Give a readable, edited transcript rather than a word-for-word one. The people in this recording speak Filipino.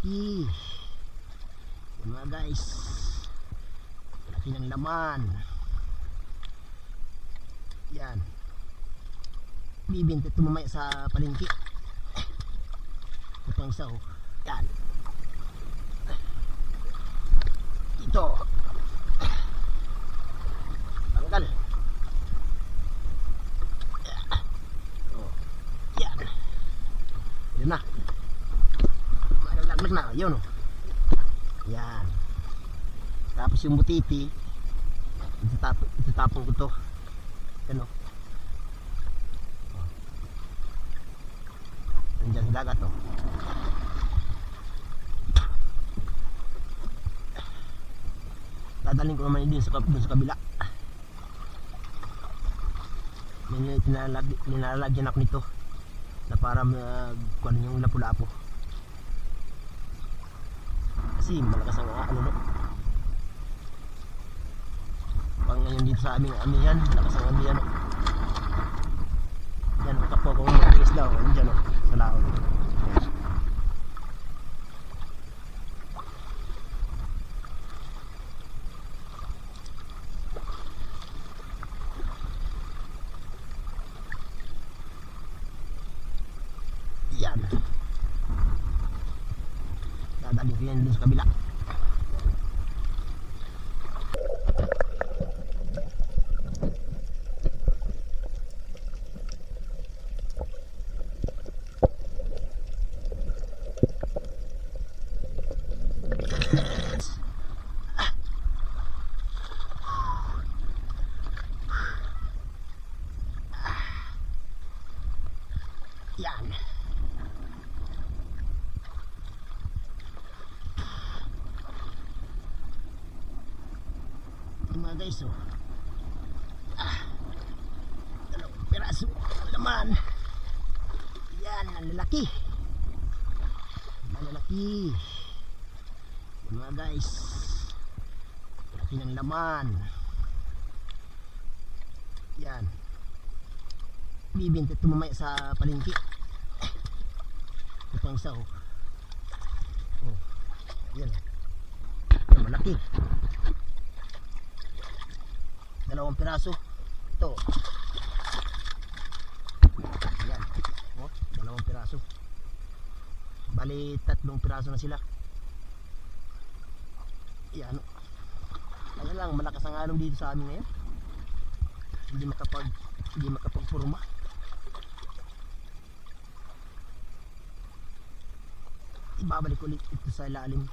Malalaki. Yan mga guys. Laki ng laman. Yan. Bibinta ito mamaya sa palengke. Ito pang isa oh. Yan. Ito. Tanggal. Oh. Yan. Yan na. Malalaglag na. Yun oh. Yan. Tapos yung butiti, itatapon ko to. Yan o. Nandiyan sa dagat o. Dadalhin ko naman din sa kabila. Nilalagyan ako nito na para kung ano yung lapu-lapo. Kasi malakas ang ano no. Pang ngayon dito sa aming amihan, malakas ang amihan no. Yan ang kapwa ko mag-is daw, andyan no, sa laot. Yan. Dadalhin ko yan dun sa kabila. Yan. Mga guys oh. Dalawang piraso laman. Yan, ang lalaki. Malalaki. Yan mga guys. Laki ng laman. Yan. Bibinta ito mamaya sa palengke. Ito pang isa oh. Oh. Yan. Yan, malaki. Dalawang piraso. Ito. Yan. Oh, dalawang piraso. Bali, 3 piraso na sila. Yan. Kaya lang, malakas ang alon dito sa amin ngayon. Hindi makapagpurma. Ibabalik ulit ito sa ilalim.